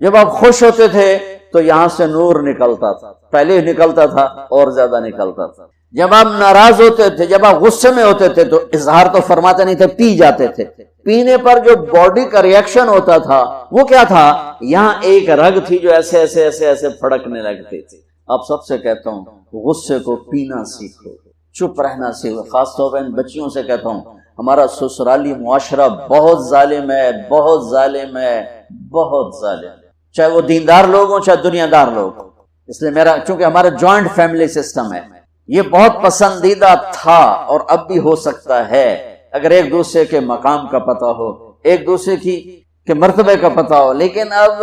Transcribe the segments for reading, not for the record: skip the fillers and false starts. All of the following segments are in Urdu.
جب آپ خوش ہوتے تھے تو یہاں سے نور نکلتا تھا، پہلے ہی نکلتا تھا اور زیادہ نکلتا تھا۔ جب آپ ناراض ہوتے تھے، جب آپ غصے میں ہوتے تھے تو اظہار تو فرماتے نہیں تھے، پی جاتے تھے۔ پینے پر جو باڈی کا ریئیکشن ہوتا تھا وہ کیا تھا؟ یہاں ایک رگ تھی جو ایسے ایسے ایسے ایسے پھڑکنے لگتی تھی۔ آپ سب سے کہتا ہوں غصے کو پینا سیکھو، چپ رہنا سیکھو۔ خاص طور پر ان بچیوں سے کہتا ہوں، ہمارا سسرالی معاشرہ بہت ظالم ہے، بہت ظالم ہے، بہت ظالم ہے، چاہے وہ دیندار لوگ ہوں چاہے دنیا دار لوگ ہوں۔ اس لیے چونکہ ہمارا جوائنٹ فیملی سسٹم ہے، یہ بہت پسندیدہ تھا اور اب بھی ہو سکتا ہے اگر ایک دوسرے کے مقام کا پتہ ہو، ایک دوسرے کے مرتبے کا پتہ ہو۔ لیکن اب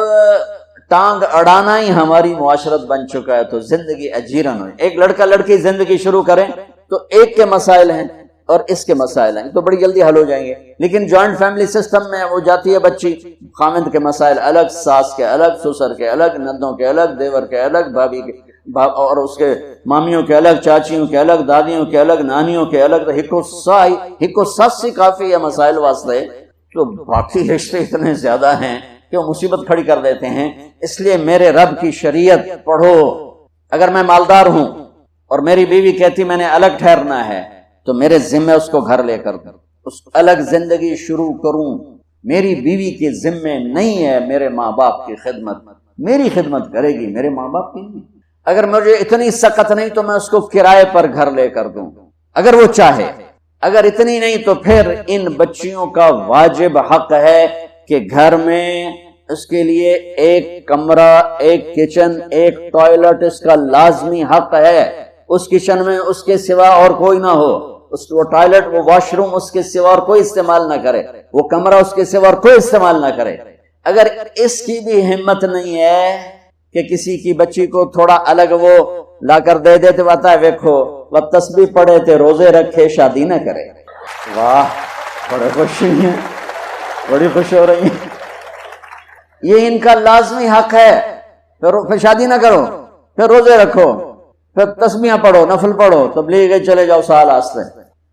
ٹانگ اڑانا ہی ہماری معاشرت بن چکا ہے، تو زندگی اجیرن ہو۔ ایک لڑکا لڑکی زندگی شروع کریں تو ایک کے مسائل ہیں اور اس کے مسائل ہیں تو بڑی جلدی حل ہو جائیں گے، لیکن جوائنٹ فیملی سسٹم میں وہ جاتی ہے بچی، خامند کے مسائل الگ، ساس کے الگ، سسر کے الگ، نندوں کے الگ، دیور کے الگ، بھابھی کے اور اس کے مامیوں کے الگ، چاچیوں کے الگ، دادیوں کے الگ، نانیوں کے الگ، تو ہکو سس سے کافی ہے مسائل واسطے، تو باقی رشتے اتنے زیادہ ہیں کہ وہ مصیبت کھڑی کر دیتے ہیں۔ اس لیے میرے رب کی شریعت پڑھو۔ اگر میں مالدار ہوں اور میری بیوی کہتی میں نے الگ ٹھہرنا ہے تو میرے ذمے اس کو گھر لے کر دوں، اس الگ زندگی شروع کروں۔ میری بیوی کے ذمے نہیں ہے میرے ماں باپ کی خدمت، میری خدمت کرے گی، میرے ماں باپ کی نہیں۔ اگر مجھے اتنی سخت نہیں تو میں اس کو کرائے پر گھر لے کر دوں اگر وہ چاہے، اگر اتنی نہیں تو پھر ان بچیوں کا واجب حق ہے کہ گھر میں اس کے لیے ایک کمرہ، ایک کچن، ایک ٹوائلٹ اس کا لازمی حق ہے۔ اس کچن میں اس کے سوا اور کوئی نہ ہو، وہ ٹوائلٹ، وہ واش روم اس کے سوا اور کوئی استعمال نہ کرے، وہ کمرہ اس کے سوا اور کوئی استعمال نہ کرے۔ اگر اس کی بھی ہمت نہیں ہے کہ کسی کی بچی کو تھوڑا الگ وہ لا کر دے دیتے، بتا ہے ویکھو وہ تسبیح پڑھے تھے، روزے رکھے، شادی نہ کرے۔ واہ، بڑے خوش ہیں، بڑی خوش ہو رہی ہیں۔ یہ ان کا لازمی حق ہے۔ پھر شادی نہ کرو، پھر روزے رکھو، پھر تسبیحاں پڑھو، نفل پڑھو، تبلیغ چلے جاؤ سال آستے۔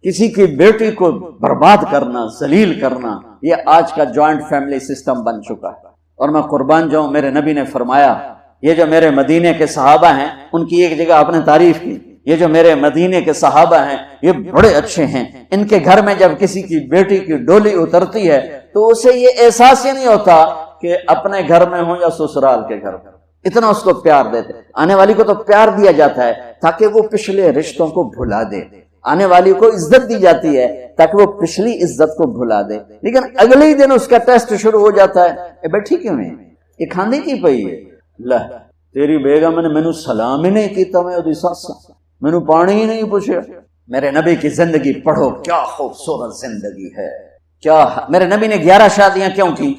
کسی کی بیٹی کو برباد کرنا، ذلیل کرنا، یہ آج کا جوائنٹ فیملی سسٹم بن چکا ہے۔ اور میں قربان جاؤں، میرے نبی نے فرمایا، یہ جو میرے مدینے کے صحابہ ہیں ان کی ایک جگہ آپ نے تعریف کی، یہ جو میرے مدینے کے صحابہ ہیں یہ بڑے اچھے ہیں، ان کے گھر میں جب کسی کی بیٹی کی ڈولی اترتی ہے تو اسے یہ احساس ہی نہیں ہوتا کہ اپنے گھر میں ہوں یا سسرال کے گھر میں، اتنا اس کو پیار دیتے۔ آنے والی کو تو پیار دیا جاتا ہے تاکہ وہ پچھلے رشتوں کو بھلا دے، آنے والی کو عزت دی جاتی ہے تاکہ وہ پچھلی عزت کو بھلا دے، لیکن اگلے ہی دن اس کا ٹیسٹ شروع ہو جاتا ہے، اے بیٹھی کیوں نہیں، یہ کھاندی کی پئی ہے، لہ تیری بیگم نے مینوں سلام ہی نہیں کیتا، میں اودی سس مینوں پانی ہی نہیں پوچھا۔ میرے نبی کی زندگی پڑھو، کیا خوبصورت زندگی ہے، کیا میرے نبی نے 11 شادیاں کیوں کی؟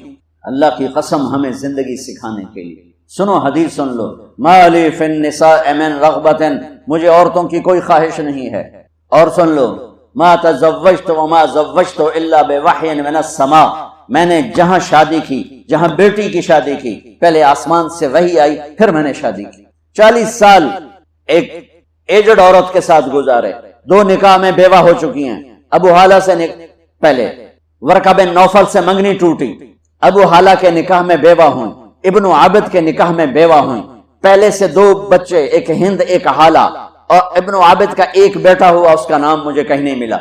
اللہ کی قسم ہمیں زندگی سکھانے کے لیے۔ سنو حدیث سن لو، ما لی فی النساء من رغبۃ، مجھے عورتوں کی کوئی خواہش نہیں ہے۔ اور سن لو، ما تزوجت وما زوجت الا بوحی من السماء، میں نے جہاں شادی کی، جہاں بیٹی کی شادی کی، پہلے آسمان سے وحی آئی پھر میں نے شادی کی۔ 40 سال ایک ایجڈ عورت کے ساتھ گزارے، 2 نکاح میں بیوہ ہو چکی ہیں۔ ابو حالہ سے پہلے ورقہ بن نوفل سے منگنی ٹوٹی، ابو حالہ کے نکاح میں بیوہ ہوئیں، ابن عابد کے نکاح میں بیوہ ہوئیں، پہلے سے 2 بچے، ایک ہند ایک حالہ، اور ابن عابد کا ایک بیٹا ہوا، اس کا نام مجھے کہیں نہیں ملا۔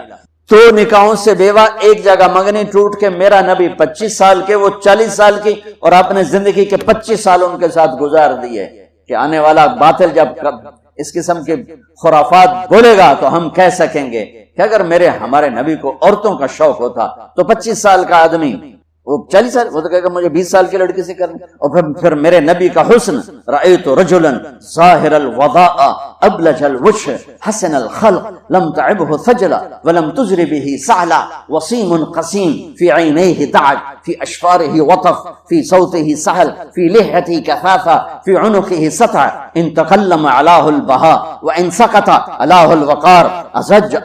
2 نکاحوں سے بیوہ، ایک جگہ منگنی ٹوٹ کے میرا نبی 25 سال کے، وہ 40 سال کی، اور اپنے زندگی کے 25 سال ان کے ساتھ گزار دیے کہ آنے والا باطل جب اس قسم کے خرافات بولے گا تو ہم کہہ سکیں گے کہ اگر ہمارے نبی کو عورتوں کا شوق ہوتا تو 25 سال کا آدمی وہ 40 سال، وہ تو کہے گا مجھے 20 سال کی لڑکی سے کرنا۔ اور پھر میرے نبی کا حسن، رأیت رجلا ظاہر الوضاء ابلج الوجه حسن الخلق لم تعبه ثجلا ولم تزر به سعلا وسيم قسيم في عينيه دعج في اشفاره وطف في صوته سهل في لحيته كثافه في عنقه سطع ان تكلم علاه البهاء وان سكت علاه الوقار ازج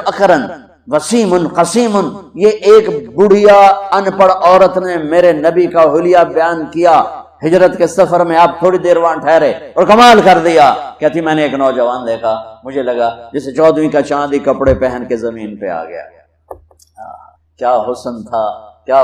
اقرا وسیم قسیم۔ یہ ایک بڑھیا ان پڑھ عورت نے میرے نبی کا حلیہ بیان کیا۔ ہجرت کے سفر میں آپ تھوڑی دیر وہاں ٹھہرے اور کمال کر دیا، کہتی میں نے ایک نوجوان دیکھا، مجھے لگا جیسے 14ویں کا چاند ہی کپڑے پہن کے زمین پہ آ گیا۔ کیا حسن تھا، کیا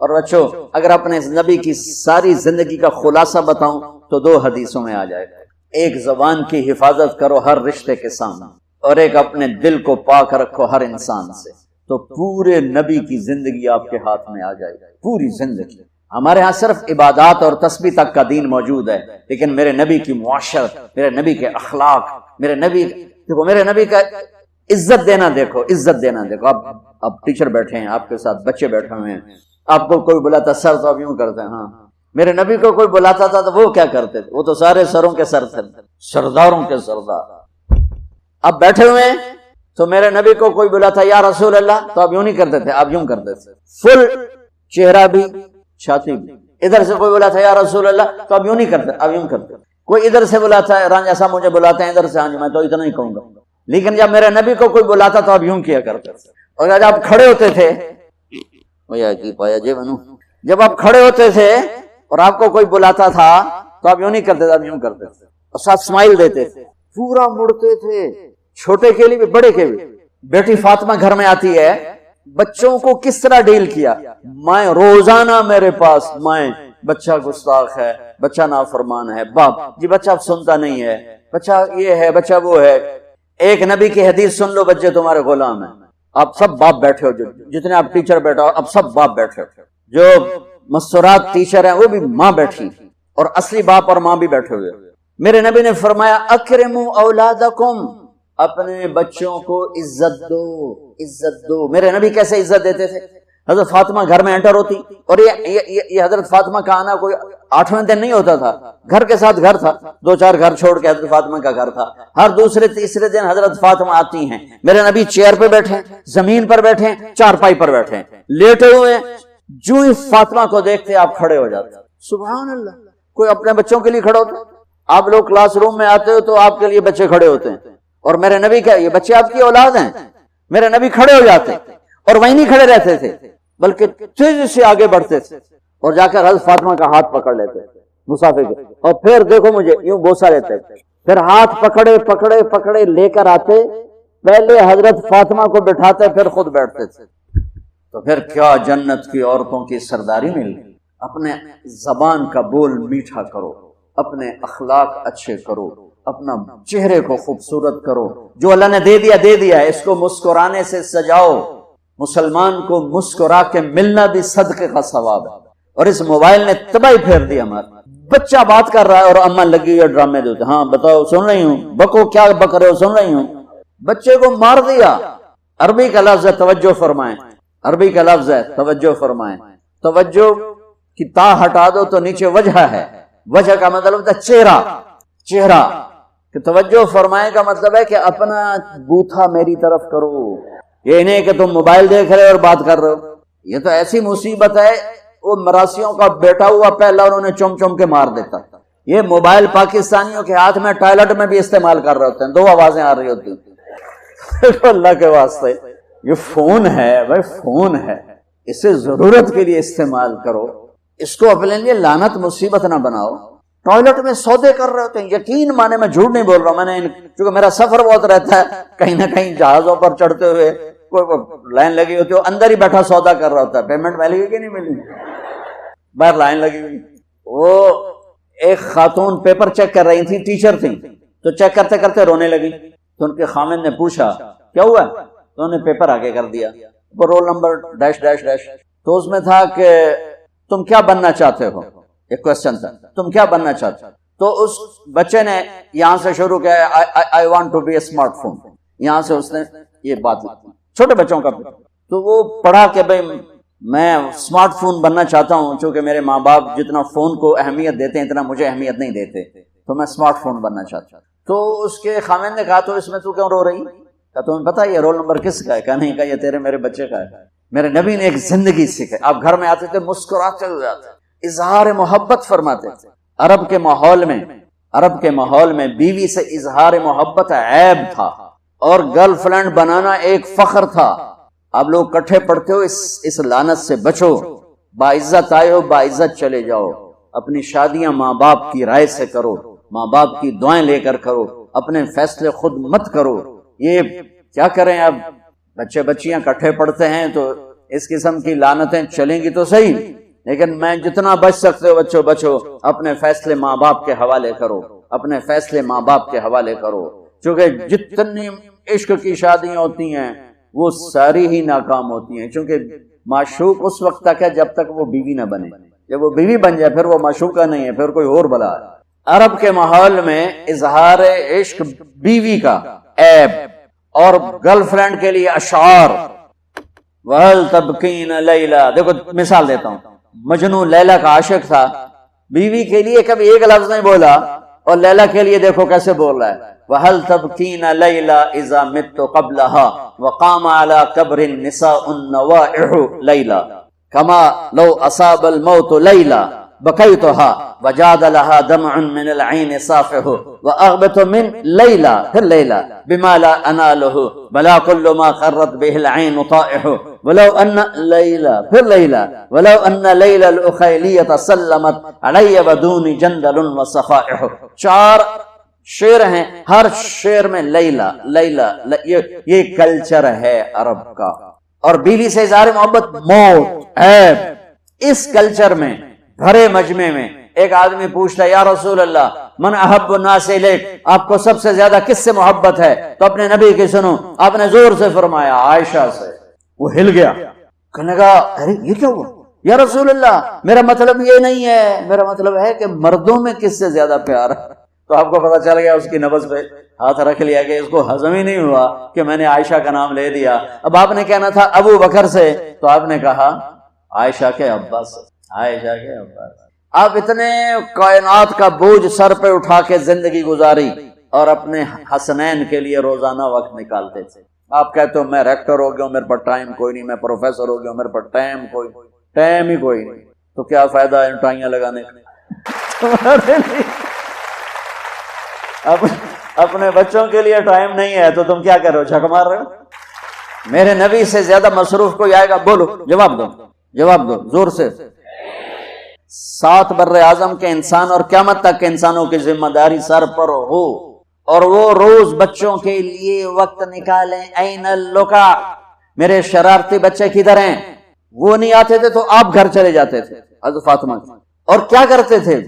اور بچوں اگر اپنے نبی کی ساری زندگی کا خلاصہ بتاؤں تو 2 حدیثوں میں آ جائے گا. ایک زبان کی حفاظت کرو ہر رشتے کے سامنے، اور ایک اپنے دل کو پاک رکھو ہر انسان سے، تو پورے نبی کی زندگی آپ کے ہاتھ میں آ جائے گی. پوری زندگی. ہمارے ہاں صرف عبادات اور تسبیح تک کا دین موجود ہے، لیکن میرے نبی کی معاشرت، میرے نبی کے اخلاق، میرے نبی کا عزت دینا دیکھو، عزت دینا دیکھو. اب ٹیچر بیٹھے ہیں آپ کے ساتھ، بچے بیٹھے ہوئے ہیں، آپ کو کوئی بلاتا سر تو آپ یوں کرتے ہیں. ہاں میرے نبی کو کوئی بلاتا تھا تو وہ کیا کرتے تھے؟ وہ تو سارے سروں کے سر تھے، سرداروں کے سردار. اب بیٹھے ہوئے ہیں تو میرے نبی کو کوئی بلاتا یا رسول اللہ تو آپ یوں نہیں کرتے تھے، آپ یوں کرتے تھے. فل چہرہ بھی چھاتی بھی. ادھر سے کوئی بلاتا یا رسول اللہ تو آپ یوں نہیں کرتے، آپ یوں کرتے. کوئی ادھر سے بلاتا ہے، رانجھا صاحب مجھے بلاتے ہیں ادھر سے، ہاں جی میں تو اتنا ہی کہوں گا. لیکن جب میرے نبی کو کوئی بلاتا تو آپ یوں کیا کرتے تھے. اور جب آپ کھڑے ہوتے تھے، جب آپ کھڑے ہوتے تھے اور آپ کو کوئی بلاتا تھا تو آپ یوں نہیں کرتے تھے، آپ یوں کرتے تھے اور ساتھ اسمائل دیتے تھے، پورا مڑتے تھے، چھوٹے کے لیے بھی بڑے کے بھی. بیٹی فاطمہ گھر میں آتی ہے، بچوں کو کس طرح ڈیل کیا. مائیں روزانہ میرے پاس، مائیں بچہ گستاخ ہے، بچہ نافرمان ہے، باپ جی بچہ سنتا نہیں ہے، بچہ یہ ہے، بچہ وہ ہے. ایک نبی کی حدیث سن لو، بچے تمہارے غلام ہیں. آپ سب باپ بیٹھے ہو، جتنے آپ ٹیچر بیٹھا ہو اب سب باپ بیٹھے ہو. جو مستورات ٹیچر ہیں وہ بھی ماں بیٹھی، اور اصلی باپ اور ماں بھی بیٹھے ہوئے. میرے نبی نے فرمایا اکرموا اولادکم، اپنے بچوں کو عزت دو، عزت دو. میرے نبی کیسے عزت دیتے تھے؟ حضرت فاطمہ گھر میں انٹر ہوتی، اور یہ حضرت فاطمہ کا آنا کوئی 8ویں دن نہیں ہوتا تھا، گھر کے ساتھ گھر تھا، 2-4 گھر چھوڑ کے حضرت فاطمہ کا گھر تھا. ہر دوسرے تیسرے دن حضرت فاطمہ آتی ہیں، میرے نبی چیئر پہ بیٹھے، زمین پر بیٹھے، چارپائی پر بیٹھے، لیٹے ہوئے. جو ہی فاطمہ کو دیکھتے آپ کھڑے ہو جاتے. سبحان اللہ. کوئی اپنے بچوں کے لیے کھڑا ہوتا؟ آپ لوگ کلاس روم میں آتے ہو تو آپ کے لیے بچے کھڑے ہوتے ہیں، اور میرے نبی کیا یہ بچے آپ کی اولاد ہیں؟ میرے نبی کھڑے ہو جاتے، اور وہیں نہیں کھڑے رہتے تھے بلکہ تیزی سے آگے بڑھتے تھے اور جا کر حضرت فاطمہ کا ہاتھ پکڑ لیتے مسافر کے، اور پھر دیکھو مجھے یوں بوسہ لیتے، پھر ہاتھ پکڑے پکڑے پکڑے لے کر آتے، پہلے حضرت فاطمہ کو بٹھاتے پھر خود بیٹھتے تھے. تو پھر کیا جنت کی عورتوں کی سرداری مل گئی. اپنے زبان کا بول میٹھا کرو، اپنے اخلاق اچھے کرو، اپنا چہرے کو خوبصورت کرو. جو اللہ نے دے دیا ہے، اس کو مسکرانے سے سجاؤ. مسلمان کو مسکرا کے ملنا بھی صدقے کا ثواب ہے. اور اس موبائل نے تباہی پھیر دی ہمارا. بچہ بات کر رہا ہے اور اماں لگی ہے ڈرامے دیتے، ہاں بتاؤ سن رہی ہوں، بکو کیا بک رہے ہو، سن رہی ہوں. بچے کو مار دیا. عربی کا لفظ ہے، توجہ فرمائیں، عربی کا لفظ ہے توجہ فرمائیں. توجہ کی تا ہٹا دو تو نیچے وجہ ہے، وجہ کا مطلب ہوتا ہے چہرہ، چہرہ. کہ توجہ فرمائیں کا مطلب ہے کہ اپنا بوتھا میری طرف کرو. یہ نہیں کہ تم موبائل دیکھ رہے اور بات کر رہے ہو. یہ تو ایسی مصیبت ہے، وہ مراسیوں کا بیٹا ہوا پہلا انہوں نے چم چم کے مار دیتا. یہ موبائل پاکستانیوں کے ہاتھ میں ٹوائلٹ میں بھی استعمال کر رہے ہوتے ہیں، 2 آوازیں آ رہی ہوتی ہیں. اللہ کے واسطے یہ فون ہے بھائی، فون ہے، اسے ضرورت کے لیے استعمال کرو، اس کو اپنے لیے لعنت مصیبت نہ بناؤ. ٹوائلٹ میں سودے کر رہے ہوتے ہیں. یقین مانے میں جھوٹ نہیں بول رہا ہوں، میں نے چونکہ میرا سفر بہت رہتا ہے، کہیں نہ کہیں جہازوں پر چڑھتے ہوئے کوئی لائن لگی ہوتی ہے، اندر ہی بیٹھا سودا کر رہا ہوتا ہے. پیمنٹ ملی کہ نہیں ملی، باہر لائن لگی ہوئی. وہ ایک خاتون پیپر چیک کر رہی تھی، ٹیچر تھی، تو چیک کرتے کرتے رونے لگی. تو ان کے خامن نے پوچھا کیا ہوا، تو انہوں نے پیپر آگے کر دیا، وہ roll number dash dash dash. تو اس میں تھا کہ تم کیا بننا چاہتے ہو، ایک کوشچن تھا، تم کیا بننا چاہتے ہو. تو اس بچے نے یہاں سے شروع کیا، I want to be a smart phone. یہاں سے اس نے یہ بات، چھوٹے بچوں کا، تو وہ پڑھا کہ بھئی میں اسمارٹ فون بننا چاہتا ہوں، چونکہ میرے ماں باپ جتنا فون کو اہمیت دیتے ہیں اتنا مجھے اہمیت نہیں دیتے، تو میں اسمارٹ فون بننا چاہتا ہوں. تو اس کے خامن نے کہا تو اس میں تو کیوں رو رہی؟ کہا تمہیں پتا یہ رول نمبر کس کا ہے؟ کہا نہیں. کہا یہ تیرے میرے بچے کا ہے. میرے نبی نے ایک زندگی سکھائی. آپ گھر میں آتے تھے مسکراتے ہوئے آتے، اظہار محبت فرماتے تھے. عرب کے ماحول میں بیوی سے اظہار محبت عیب تھا، اور گرل فرینڈ بنانا ایک فخر تھا. آپ لوگ کٹھے پڑھتے ہو، اس لعنت سے بچو. باعزت آئے ہو، باعزت چلے جاؤ. اپنی شادیاں ماں باپ کی رائے سے کرو، ماں باپ کی دعائیں لے کر کرو، اپنے فیصلے خود مت کرو. یہ کیا کریں، اب بچے بچیاں کٹھے پڑھتے ہیں تو اس قسم کی لعنتیں چلیں گی تو صحیح، لیکن میں جتنا بچ سکتے ہو بچو بچو، اپنے فیصلے ماں باپ کے حوالے کرو، اپنے فیصلے ماں باپ کے حوالے کرو، چونکہ جتنی عشق کی شادیاں ہوتی ہیں وہ ساری ہی ناکام ہوتی ہیں، چونکہ معشوق اس وقت تک ہے جب تک وہ بیوی نہ بنے، جب وہ بیوی بن جائے پھر وہ معشوقہ نہیں ہے، پھر کوئی اور بلا ہے۔ عرب کے ماحول میں اظہار عشق بیوی کا عیب، اور گرل فرینڈ کے لیے اشعار، وَهَلْ تَبْكِينَ لَيْلَا، دیکھو مثال دیتا ہوں، مجنو لیلا کا عاشق تھا، بیوی کے لیے کبھی ایک لفظ نہیں بولا، اور لیلا کے لیے دیکھو کیسے بول رہا ہے، وَهَلْ تَبْكِينَ لَيْلَا إِذَا مِتُّ قَبْلَهَا وَقَامَ عَلَى قَبْرِ النِّسَاءُ النَّوَائِحُ لَيْلًا كَمَا لَوْ أَصَابَ الْمَوْتُ لَيْلًا بَكَيْتُهَا وَجَادَ لَهَا دَمْعٌ مِّنَ الْعَيْنِ صَافِحُ وَأَغْبَتُ مِنْ لَيْلًا پھر لَيْلًا بِمَا لَا أَنَالُهُ بَلَا كُلُّ مَا خَرَّتْ بِهِ الْعَيْنُ طَائِحُ وَلَوْ أَنَّ لَيْلًا پھر لَيْلًا وَلَوْ أَنَّ لَيْلَ الْأُخَيْلِيَّةَ سَلَّمَتْ عَلَيَّ بَدُونِ جَنْدَلٌ وَصَفَائِحُ، چار شعر ہیں، ہر شعر میں لیلا لیلا، یہ کلچر ہے عرب کا، اور بیوی سے اظہار محبت موت عیب۔ اس کلچر میں بھرے مجمع میں ایک آدمی پوچھتا ہے، یا رسول اللہ من احب الناس الیک، آپ کو سب سے زیادہ کس سے محبت ہے؟ تو اپنے نبی کی سنو، آپ نے زور سے فرمایا عائشہ سے۔ وہ ہل گیا، کہنے لگا ارے یہ کیا ہوا یا رسول اللہ، میرا مطلب یہ نہیں ہے، میرا مطلب ہے کہ مردوں میں کس سے زیادہ پیار ہے۔ تو آپ کو پتا چل گیا، اس کی نبض پہ ہاتھ رکھ لیا کہ اس کو ہضم ہی نہیں ہوا کہ میں نے عائشہ کا نام لے دیا۔ اب آپ نے کہنا تھا ابو بکر سے، تو آپ نے کہا عائشہ کے ابا سے، عائشہ کے ابا سے۔ آپ اتنے کائنات کا بوجھ سر پہ اٹھا کے زندگی گزاری، اور اپنے حسنین کے لیے روزانہ وقت نکالتے تھے۔ آپ کہتے ہو میں ریکٹر ہو گیا ہوں، میرے پاس ٹائم کوئی نہیں، میں پروفیسر ہو گیا ہوں، میرے پاس ٹائم ہی کوئی نہیں، تو کیا فائدہ ہے ٹائیاں لگانے کا؟ اپنے بچوں کے لیے ٹائم نہیں ہے تو تم کیا کر رہے ہو، جھک مار رہے ہو؟ میرے نبی سے زیادہ مصروف کوئی آئے گا؟ بولو، جواب دو زور سے۔ 7 بر اعظم کے انسان اور قیامت تک کے انسانوں کی ذمہ داری سر پر ہو، اور وہ روز بچوں کے لیے وقت نکالیں۔ این اللقا، میرے شرارتی بچے کدھر ہیں؟ وہ نہیں آتے تھے تو آپ گھر چلے جاتے تھے حضرت فاطمہ، اور کیا کرتے تھے؟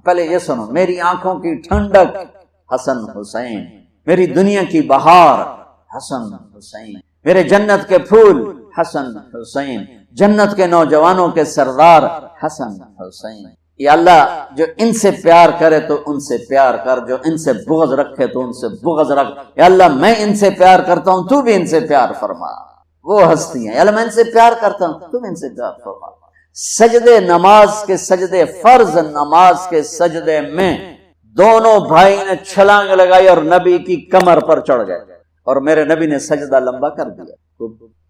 پہلے یہ سنو، میری آنکھوں کی ٹھنڈک حسن حسین، میری دنیا کی بہار حسن حسین، میرے جنت کے پھول حسن حسین، جنت کے نوجوانوں کے سردار حسن حسین۔ یا اللہ جو ان سے پیار کرے تو ان سے پیار کر، جو ان سے بغض رکھے تو ان سے بغض رکھ۔ یا اللہ میں ان سے پیار کرتا ہوں، تو بھی ان سے پیار فرما۔ وہ ہستی ہیں، یا اللہ میں ان سے پیار کرتا ہوں، تم ان سے پیار فرما۔ سجدے نماز کے سجدے، فرض نماز کے سجدے میں دونوں بھائی نے چھلانگ لگائی اور نبی کی کمر پر چڑھ گئے، اور میرے نبی نے سجدہ لمبا کر دیا۔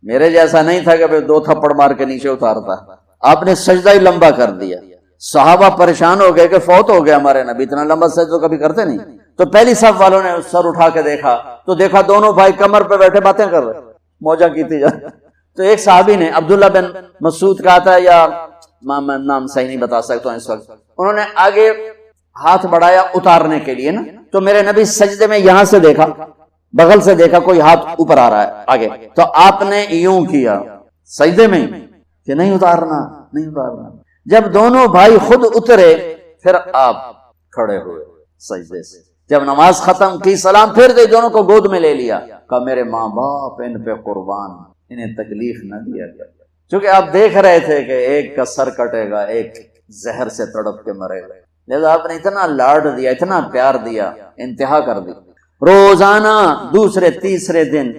میرے جیسا نہیں تھا کہ 2 تھپڑ مار کے نیچے اتارتا، آپ نے سجدہ ہی لمبا کر دیا۔ صحابہ پریشان ہو گئے کہ فوت ہو گیا ہمارے نبی، اتنا لمبا سجدہ کبھی کرتے نہیں۔ تو پہلی صف والوں نے سر اٹھا کے دیکھا تو دیکھا دونوں بھائی کمر پہ بیٹھے باتیں کر رہے، موجہ کیتی جا۔ تو ایک صحابی نے عبداللہ بن مسعود کہا تھا، یا میں نام صحیح نہیں بتا سکتا ہوں اس وقت، انہوں نے آگے ہاتھ بڑھایا اتارنے کے لیے نا، تو میرے نبی سجدے میں یہاں سے دیکھا، بغل سے دیکھا کوئی ہاتھ اوپر آ رہا ہے آگے، تو آپ نے یوں کیا سجدے میں کہ نہیں اتارنا، نہیں اتارنا۔ جب دونوں بھائی خود اترے پھر آپ کھڑے ہوئے سجدے سے، جب نماز ختم کی سلام پھر دے، دونوں کو گود میں لے لیا، کہا میرے ماں باپ ان پہ قربان، انہیں تکلیف نہ دیا گیا، چونکہ آپ دیکھ رہے تھے کہ ایک کا سر کٹے گا، ایک زہر سے تڑپ کے مرے گا، لہذا آپ نے اتنا لاڈ دیا، اتنا پیار دیا، انتہا کر دی۔ روزانہ دوسرے تیسرے دن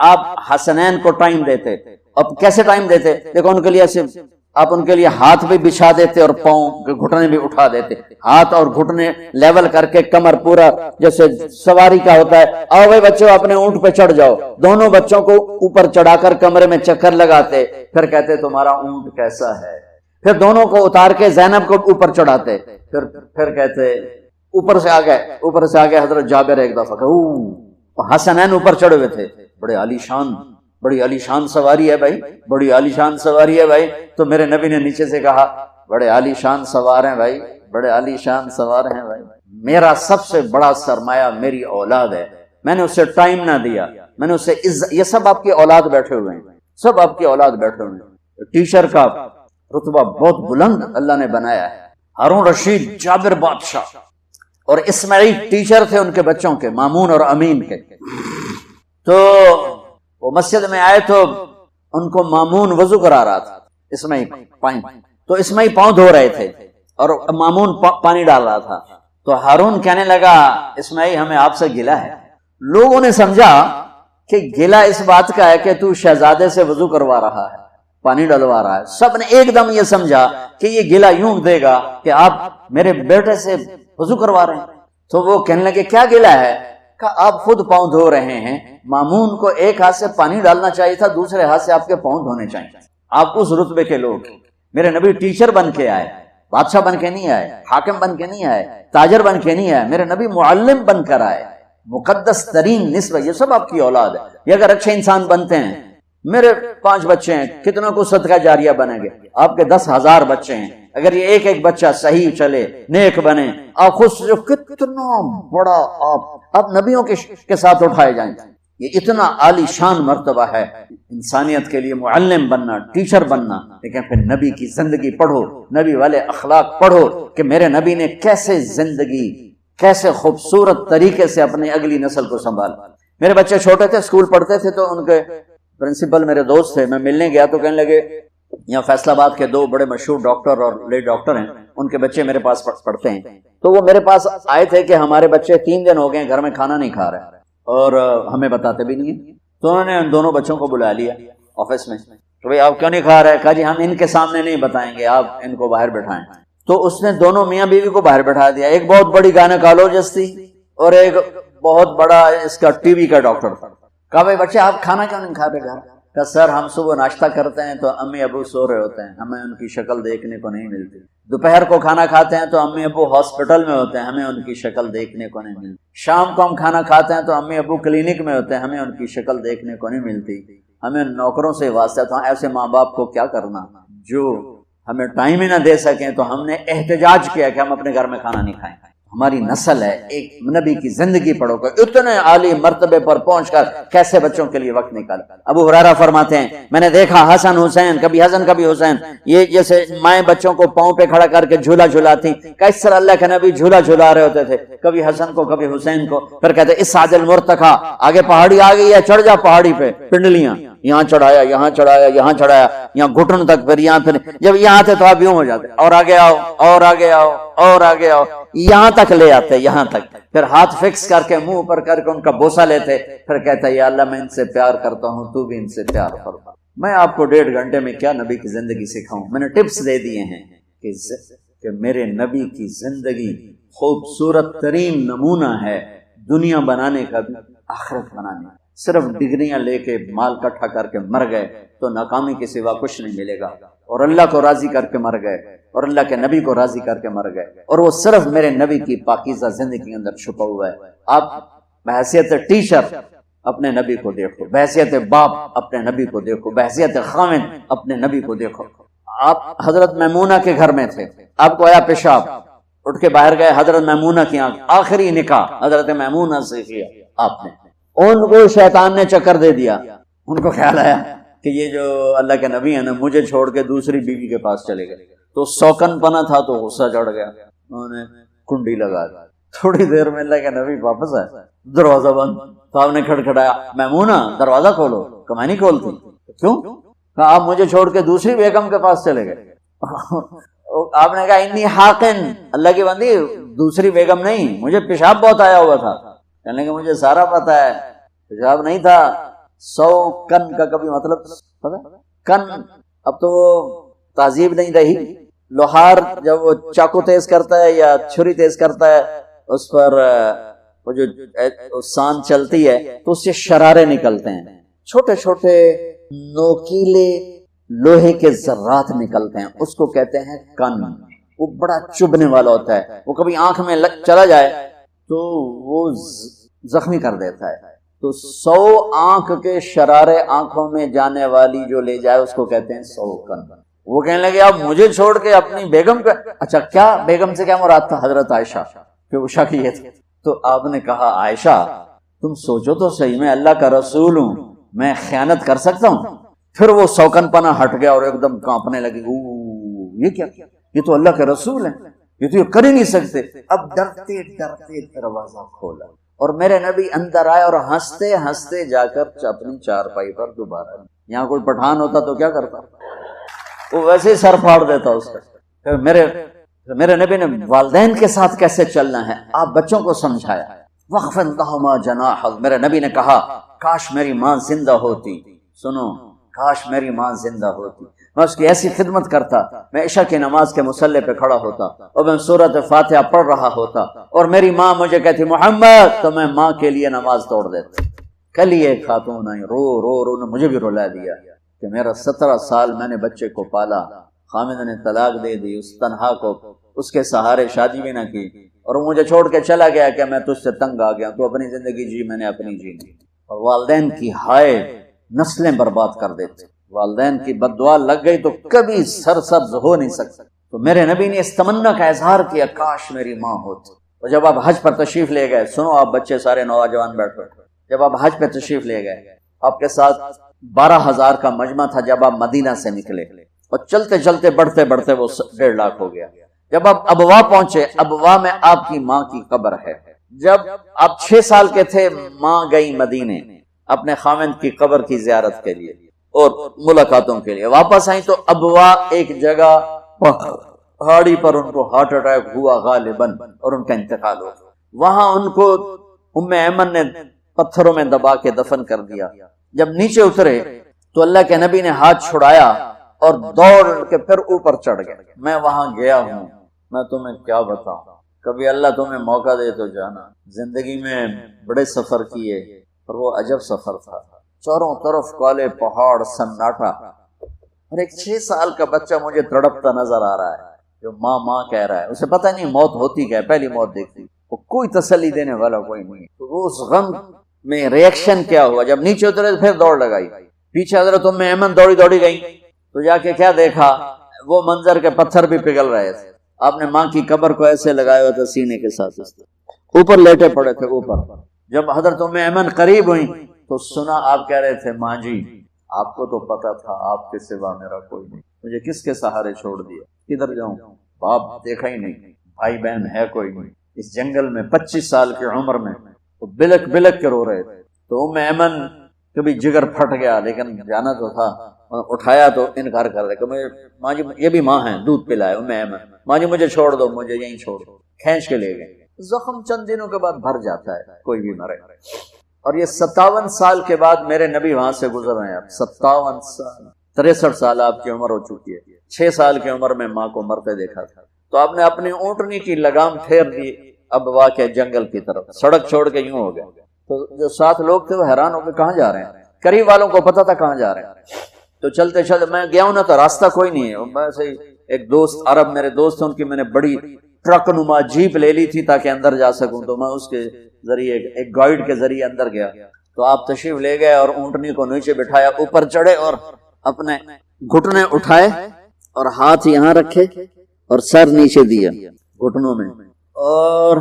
آپ حسنین کو ٹائم دیتے۔ اب کیسے ٹائم دیتے؟ دیکھو ان کے لیے صرف آپ ان کے لیے ہاتھ بھی بچھا دیتے اور پاؤں کے گھٹنے بھی اٹھا دیتے، ہاتھ اور گھٹنے لیول کر کے، کمر پورا جیسے سواری کا ہوتا ہے، آؤ بھائی بچوں اپنے اونٹ پہ چڑھ جاؤ، دونوں بچوں کو اوپر چڑھا کر کمرے میں چکر لگاتے، پھر کہتے تمہارا اونٹ کیسا ہے، پھر دونوں کو اتار کے زینب کو اوپر چڑھاتے، پھر کہتے اوپر سے آ گئے حضرت جابر ایک دفعہ، حسنین اوپر چڑھے ہوئے تھے، بڑی عالی شان سواری ہے بھائی، بڑی عالی شان سواری ہے بھائی، تو میرے نبی نے نیچے سے کہا بڑے عالی شان سوار ہیں بھائی، بڑے عالی شان سوار ہیں بھائی، میرا سب سے بڑا سرمایہ میری اولاد ہے، میں نے اسے ٹائم نہ دیا، میں نے اسے یہ سب آپ کی اولاد بیٹھے ہوئے ہیں، سب آپ کی اولاد بیٹھے ہوئے ہیں. ٹیچر کا رتبہ بہت بلند اللہ نے بنایا ہے. ہارون رشید، جابر بادشاہ اور اسماعیل ٹیچر تھے ان کے بچوں کے، مامون اور امین کے. تو وہ مسجد میں آئے تو ان کو مامون وضو کرا رہا تھا، اسماعیل تو اسماعیل پاؤں دھو رہے تھے اور مامون پانی ڈال رہا تھا. تو ہارون کہنے لگا اسماعیل ہمیں آپ سے گلہ ہے. لوگوں نے سمجھا کہ گلہ اس بات کا ہے کہ تو شہزادے سے وضو کروا رہا ہے، پانی ڈلوا رہا ہے. سب نے ایک دم یہ سمجھا کہ یہ گلہ یوں دے گا کہ آپ میرے بیٹے سے وضو کروا رہے ہیں. تو وہ کہنے لگے کیا گلہ ہے؟ کہ آپ خود پاؤں دھو رہے ہیں، مامون کو ایک ہاتھ سے پانی ڈالنا چاہیے تھا، دوسرے ہاتھ سے آپ کے پاؤں دھونے چاہیے. آپ اس رتبے کے لوگ. میرے نبی ٹیچر بن کے آئے، بادشاہ بن کے نہیں آئے، حاکم بن کے نہیں آئے، تاجر بن کے نہیں آئے. میرے نبی معلم بن کر آئے، مقدس ترین نسبہ. یہ سب آپ کی اولاد ہے. یہ اگر اچھے انسان بنتے ہیں، میرے 5 بچے ہیں، کتنا کو صدقہ جاریہ بنے گے؟ آپ کے 10,000 بچے ہیں، اگر یہ ایک ایک بچہ صحیح چلے، نیک بنے، آپ خود سے کتنا بڑا آپ نبیوں کے ساتھ اٹھائے جائیں. یہ اتنا عالی شان مرتبہ ہے انسانیت کے لیے، معلم بننا، ٹیچر بننا. لیکن پھر نبی کی زندگی پڑھو، نبی والے اخلاق پڑھو کہ میرے نبی نے کیسے زندگی، کیسے خوبصورت طریقے سے اپنی اگلی نسل کو سنبھال. میرے بچے چھوٹے تھے، اسکول پڑھتے تھے، تو ان کے پرنسپل میرے دوست تھے. میں ملنے گیا تو کہنے لگے یہاں فیصل آباد کے 2 بڑے مشہور ڈاکٹر اور لیڈ ڈاکٹر ہیں، ان کے بچے میرے پاس پڑھتے ہیں. تو وہ میرے پاس آئے تھے کہ ہمارے بچے 3 دن ہو گئے گھر میں کھانا نہیں کھا رہے اور ہمیں بتاتے بھی نہیں ہیں. تو انہوں نے ان دونوں بچوں کو بلا لیا آفس میں. تو بھئی آپ کیوں نہیں کھا رہے؟ کہا جی ہم ان کے سامنے نہیں بتائیں گے، آپ ان کو باہر بٹھائیں. تو اس نے دونوں میاں بیوی کو باہر بٹھا دیا. ایک بہت بڑی گائنیکالوجسٹ تھی اور ایک بہت بڑا اس کا ٹی وی کا ڈاکٹر تھا. کہا بھائی بچے آپ کھانا کیوں نہیں کھاتے گھر؟ کہ سر ہم صبح ناشتہ کرتے ہیں تو امی ابو سو رہے ہوتے ہیں، ہمیں ان کی شکل دیکھنے کو نہیں ملتی. دوپہر کو کھانا کھاتے ہیں تو امی ابو ہاسپٹل میں ہوتے ہیں، ہمیں ان کی شکل دیکھنے کو نہیں ملتی. شام کو ہم کھانا کھاتے ہیں تو امی ابو کلینک میں ہوتے ہیں، ہمیں ان کی شکل دیکھنے کو نہیں ملتی. ہمیں نوکروں سے واسطہ تھا. ایسے ماں باپ کو کیا کرنا جو ہمیں ٹائم ہی نہ دے سکیں. تو ہم نے احتجاج کیا کہ ہم اپنے گھر میں کھانا نہیں کھائیں. ہماری نسل ہے. ایک نبی کی زندگی پڑھو کہ اتنے عالی مرتبے پر پہنچ کر کیسے بچوں کے لیے وقت نکالا. ابو ہریرہ فرماتے ہیں میں نے دیکھا حسن حسین، کبھی حسن کبھی حسین، یہ جیسے مائیں بچوں کو پاؤں پہ کھڑا کر کے جھولا جھلاتی، کس طرح اللہ کے نبی جھولا جھلا رہے ہوتے تھے، کبھی حسن کو کبھی حسین کو. پھر کہتے اس عادل مرتقا، آگے پہاڑی آ گئی ہے، چڑھ جا پہاڑی پہ. پنڈلیاں یہاں چڑھایا، یہاں چڑھایا، یہاں چڑھایا، یہاں گھٹن تک، پھر یہاں. پھر جب یہاں تھے تو آپ یوں ہو جاتے اور آگے آؤ اور آگے آؤ اور آگے آؤ، یہاں تک لے آتے، یہاں تک. پھر ہاتھ فکس کر کے منہ پر کر کے ان کا بوسہ لیتے. پھر کہتا ہے یا اللہ میں ان سے پیار کرتا ہوں، تو بھی ان سے پیار فرما. میں آپ کو 1.5 گھنٹے میں کیا نبی کی زندگی سکھاؤں. میں نے ٹپس دے دیے ہیں کہ میرے نبی کی زندگی خوبصورت ترین نمونہ ہے دنیا بنانے کا بھی آخرت بنانے کا. صرف ڈگریاں لے کے مال اکٹھا کر کے مر گئے تو ناکامی کے سوا کچھ نہیں ملے گا. اور اللہ کو راضی کر کے مر گئے اور اللہ کے نبی کو راضی کر کے مر گئے، اور وہ صرف میرے نبی کی پاکیزہ زندگی کے اندر چھپا ہوا ہے. آپ بحیثیت ٹیچر اپنے نبی کو دیکھو، بحیثیت باپ اپنے نبی کو دیکھو، بحیثیت خاوند اپنے نبی کو دیکھو. آپ حضرت میمونہ کے گھر میں تھے، آپ کو آیا پیشاب، اٹھ کے باہر گئے، حضرت میمونہ کی آخری نکاح حضرت میمونہ سے کیا آپ نے. ان کو شیطان نے چکر دے دیا. ان کو خیال آیا کہ یہ جو اللہ کے نبی ہیں نا مجھے چھوڑ کے دوسری بیوی کے پاس چلے گئے. تو سوکن پنا تھا تو غصہ چڑھ گیا، انہوں نے کنڈی لگا دی. تھوڑی دیر میں اللہ کے نبی واپس آئے، دروازہ بند. تو آپ نے کھڑکھڑایا، میمونہ دروازہ کھولو. کہ میں نہیں کھولتی. کیوں؟ کہا آپ مجھے چھوڑ کے دوسری بیگم کے پاس چلے گئے. آپ نے کہا انی حاقن، اللہ کی بندی دوسری بیگم نہیں، مجھے پیشاب بہت آیا ہوا تھا. کہنے کہ مجھے سارا پتا ہے، پیشاب نہیں تھا. 100 کن کا کبھی مطلب پتا؟ کن اب تو وہ تہذیب نہیں رہی. لوہار جب وہ چاقو تیز کرتا ہے یا چھری تیز کرتا ہے، اس پر وہ جو سان چلتی ہے تو اس سے شرارے نکلتے ہیں، چھوٹے چھوٹے نوکیلے لوہے کے ذرات نکلتے ہیں، اس کو کہتے ہیں کن. وہ بڑا چبھنے والا ہوتا ہے، وہ کبھی آنکھ میں چلا جائے تو وہ زخمی کر دیتا ہے. تو 100 آنکھ کے شرارے آنکھوں میں جانے والی جو لے جائے اس کو کہتے ہیں 100 کن. وہ کہنے لگے آپ مجھے چھوڑ کے اپنی بیگم کا. اچھا کیا بیگم سے کیا مراد تھا؟ حضرت عائشہ کہ وہ شکی تھے. تو آپ نے کہا عائشہ تم سوچو تو صحیح، میں اللہ کا رسول ہوں، میں خیانت کر سکتا ہوں؟ پھر وہ سوکن پنا ہٹ گیا اور ایک دم کانپنے لگی، یہ کیا، یہ تو اللہ کے رسول ہیں، یہ تو یہ کر ہی نہیں سکتے۔ اب ڈرتے ڈرتے دروازہ کھولا اور میرے نبی اندر آئے اور ہنستے ہنستے جا کر اپنی چارپائی پر دوبارہ، یہاں کوئی پٹھان ہوتا تو کیا کرتا، وہ ویسے ہی سر پھاڑ دیتا اس کا۔ پھر میرے نبی نے والدین کے ساتھ کیسے چلنا ہے آپ بچوں کو سمجھایا۔ وَخْفِضْ لَهُمَا جَنَاحَ، میرے نبی نے کہا کاش میری ماں زندہ ہوتی، سنو کاش میری ماں زندہ ہوتی، میں اس کی ایسی خدمت کرتا، میں عشاء کی نماز کے مصلی پہ کھڑا ہوتا اور میں سورۃ فاتحہ پڑھ رہا ہوتا اور میری ماں مجھے کہتی محمد، تو میں ماں کے لیے نماز توڑ دیتا۔ کل ہی ایک خاتون آئی، رو رو رو نے مجھے بھی رلا دیا کہ میرا 17 سال میں نے بچے کو پالا، خامد نے طلاق دے دی، اس تنہا کو اس کے سہارے شادی بھی نہ کی اور مجھے چھوڑ کے چلا گیا کہ میں تجھ سے تنگ آ گیا، تو اپنی زندگی جی، میں نے اپنی جی۔ اور والدین کی ہائے نسلیں برباد کر دیتے، والدین کی بد دعا لگ گئی تو کبھی سرسبز ہو نہیں سکتا۔ تو میرے نبی نے اس تمنا کا اظہار کیا کاش میری ماں ہوتی۔ اور جب آپ حج پر تشریف لے گئے، سنو آپ بچے سارے نوجوان بیٹھے، جب آپ حج پہ تشریف لے گئے آپ کے ساتھ 12,000 کا مجمع تھا، جب آپ مدینہ سے نکلے اور چلتے چلتے بڑھتے بڑھتے وہ 1.5 لاکھ ہو گیا۔ جب آپ ابوا پہنچے، ابوا میں آپ کی ماں کی قبر ہے۔ جب آپ 6 سال کے تھے ماں گئی مدینے اپنے خاوند کی قبر کی زیارت کے لیے اور ملاقاتوں کے لیے، واپس آئیں تو ابوا ایک جگہ پہاڑی پر ان کو ہارٹ اٹیک ہوا غالباً اور ان کا انتقال ہو گیا۔ وہاں ان کو ام ایمن نے پتھروں میں دبا کے دفن کر دیا۔ جب نیچے اترے تو اللہ کے نبی نے ہاتھ چھڑایا اور دوڑ کے پھر اوپر چڑھ گئے۔ میں وہاں گیا ہوں، میں تمہیں کیا بتاؤں، کبھی اللہ تمہیں موقع دے تو جانا۔ زندگی میں بڑے سفر کیے اور وہ عجب سفر تھا، چاروں طرف کالے پہاڑ، سناٹا، اور ایک 6 سال کا بچہ مجھے تڑپتا نظر آ رہا ہے جو ماں ماں کہہ رہا ہے، اسے پتہ نہیں موت ہوتی کیا ہے، پہلی موت دیکھتی، وہ کوئی تسلی دینے والا کوئی نہیں۔ تو اس غم میں ریئیکشن کیا ہوا، جب نیچے اترے پھر دوڑ لگائی، پیچھے حضرت ام ایمن دوڑی دوڑی گئی تو جا کے کیا دیکھا، وہ منظر کے پتھر بھی پگھل رہے تھے۔ آپ نے ماں کی قبر کو ایسے لگایا ہوا تھا سینے کے ساتھ، اوپر لیٹے پڑے تھے اوپر۔ جب حضرت ام ایمن قریب ہوئی تو سنا آپ کہہ رہے تھے ماں جی آپ کو تو پتا تھا آپ کے سوا میرا کوئی نہیں، مجھے کس کے سہارے چھوڑ دیا، کدھر جاؤں، باپ دیکھا ہی نہیں، بھائی بہن ہے کوئی نہیں، اس جنگل میں 25 سال کی عمر میں تو بلک بلک کے رو رہے تھے۔ تو ام ایمن کبھی جگر پھٹ گیا لیکن جانا تو تھا، اٹھایا تو انکار کر رہے کہ ماں جی یہ بھی ماں ہیں، دودھ پلائے ام ایمن، ماں جی مجھے چھوڑ دو، مجھے یہیں چھوڑ دو، کھینچ کے لے گئے۔ زخم چند دنوں کے بعد بھر جاتا ہے، کوئی بھی مرے۔ اور یہ 57 سال کے بعد میرے نبی وہاں سے گزر رہے ہیں، اب 57 سال، 63 سال آپ کی عمر ہو چکی ہے۔ 6 سال کی عمر میں ماں کو مرتے دیکھا تھا، تو آپ نے اپنی اونٹنی کی لگام پھیر دی ابوا کے جنگل کی طرف، سڑک چھوڑ کے یوں ہو گیا۔ تو جو ساتھ لوگ تھے وہ حیران ہو کے کہاں جا رہے ہیں، قریب والوں کو پتا تھا کہاں جا رہے ہیں۔ تو چلتے چلتے میں گیا ہوں نا تو راستہ کوئی نہیں ہے، میں سے ایک دوست عرب میرے دوست ہیں، ان کی میں نے بڑی ٹرک نما جیپ لے لی تھی تاکہ اندر جا سکوں، تو میں اس کے ذریعے ایک گائیڈ کے ذریعے اندر گیا۔ تو آپ تشریف لے گئے اور اونٹنی کو نیچے بٹھایا، اوپر چڑھے اور اپنے گھٹنے اٹھائے اور ہاتھ یہاں رکھے اور سر نیچے دیا گھٹنوں میں، اور